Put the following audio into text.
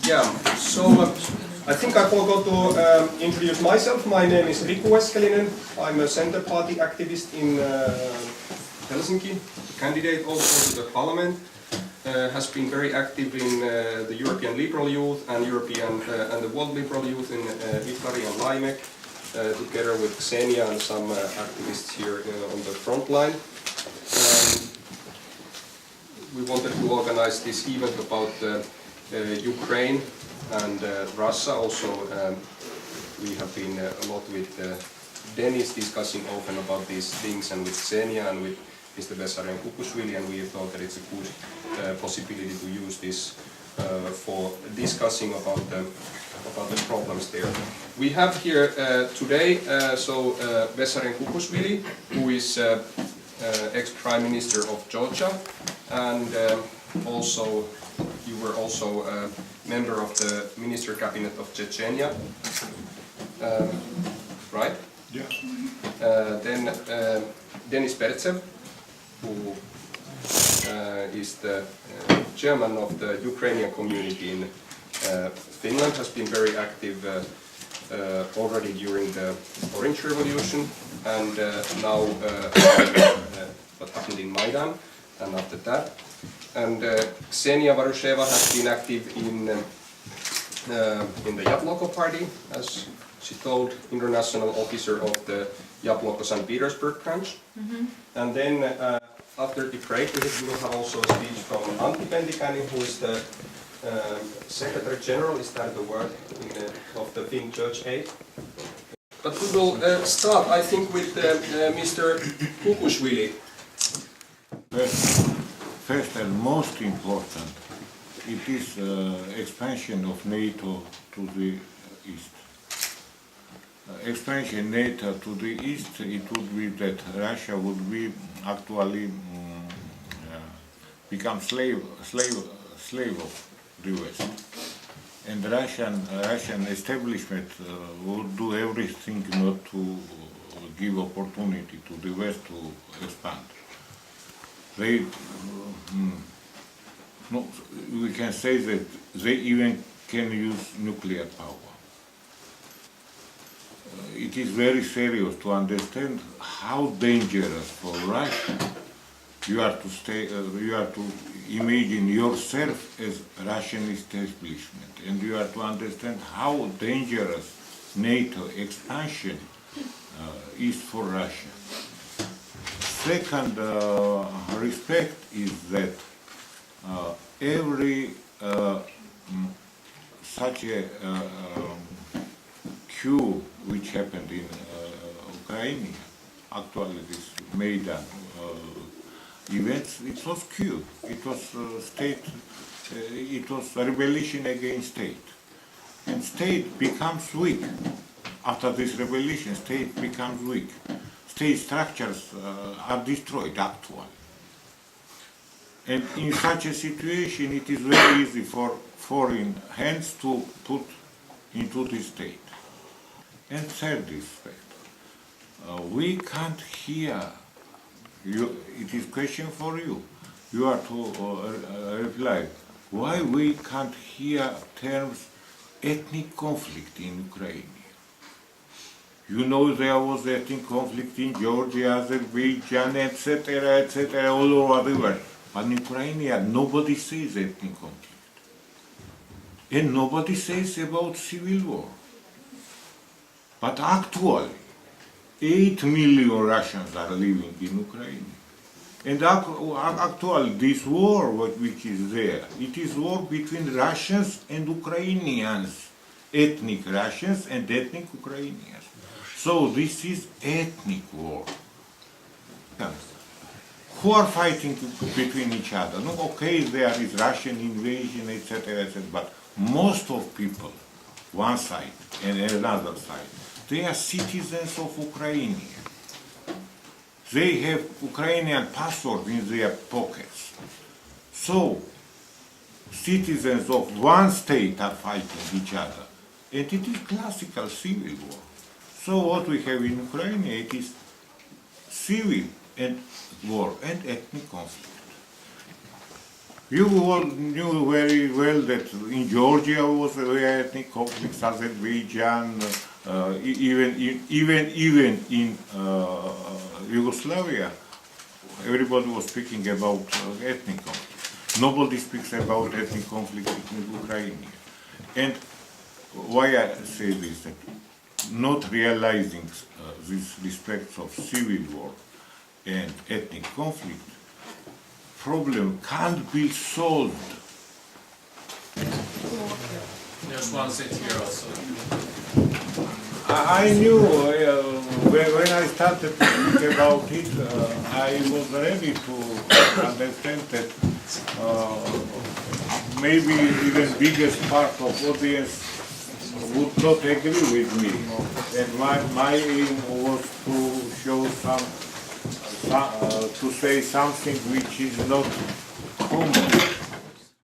Yeah, so I think I forgot to introduce myself. My name is Riku Eskelinen. I'm a center party activist in Helsinki, candidate also to the parliament. Has been very active in the European Liberal Youth and and the World Liberal Youth in Italy and Limek, together with Xenia and some activists here on the front line. We wanted to organize this event about Ukraine and Russia. Also, we have been a lot with Dennis discussing often about these things, and with Xenia and with Mr. Vessarian Kukushvili, and we thought that it's a good possibility to use this for discussing about the problems there. We have here today Vessarian Kukushvili, who is ex-Prime Minister of Georgia, and also you were also a member of the Minister Cabinet of Chechnya, right? Yeah. Then Denis Pertsev, who is the chairman of the Ukrainian community in Finland, has been very active already during the Orange Revolution, and now what happened in Maidan and after that. And Xenia Varusheva has been active in the Yabloko party, as she told, international officer of the Yabloko St. Petersburg branch. Mm-hmm. And then after the break, we will have also a speech from Antti Pentikäinen, who is the Secretary General, is that the word, of the Finnish Church Aid. But we will start, I think, with Mr. Kukushvili. First and most important, it is expansion of NATO to the east. Expansion NATO to the east, it would be that Russia would be actually become slave of the West, and Russian establishment would do everything not to give opportunity to the West to expand. They, no, we can say that they even can use nuclear power. It is very serious to understand how dangerous for Russia you are to imagine yourself as Russian establishment, and you are to understand how dangerous NATO expansion is for Russia. Second respect is that every such a coup which happened in Ukraine, actually this Maidan events, it was coup. It was state. It was a rebellion against state, and state becomes weak. After this rebellion, state becomes weak. State structures are destroyed actually. And in such a situation, it is very easy for foreign hands to put into the state. And third respect, we can't hear. It is question for you. You are to reply. Why we can't hear terms ethnic conflict in Ukraine? You know there was ethnic conflict in Georgia, Azerbaijan, etc., all over the world. But in Ukraine, nobody says ethnic conflict. And nobody says about civil war. But actually, 8 million Russians are living in Ukraine. And actually, this war which is there, it is war between Russians and Ukrainians, ethnic Russians and ethnic Ukrainians. So this is ethnic war. Who are fighting between each other? No, okay, there is Russian invasion, etc., but most of people, one side and another side, they are citizens of Ukraine. They have Ukrainian passport in their pockets. So, citizens of one state are fighting each other. And it is classical civil war. So what we have in Ukraine, it is civil and war and ethnic conflict. You all knew very well that in Georgia was a very ethnic conflict, Azerbaijan, even in Yugoslavia, everybody was speaking about ethnic conflict. Nobody speaks about ethnic conflict in Ukraine. And why I say this, that not realizing these respects of civil war and ethnic conflict, problem can't be solved. There's one seat here also. I knew when I started to think about it, I was ready to understand that maybe even biggest part of audience would not agree with me. And my aim was to show to say something which is not common.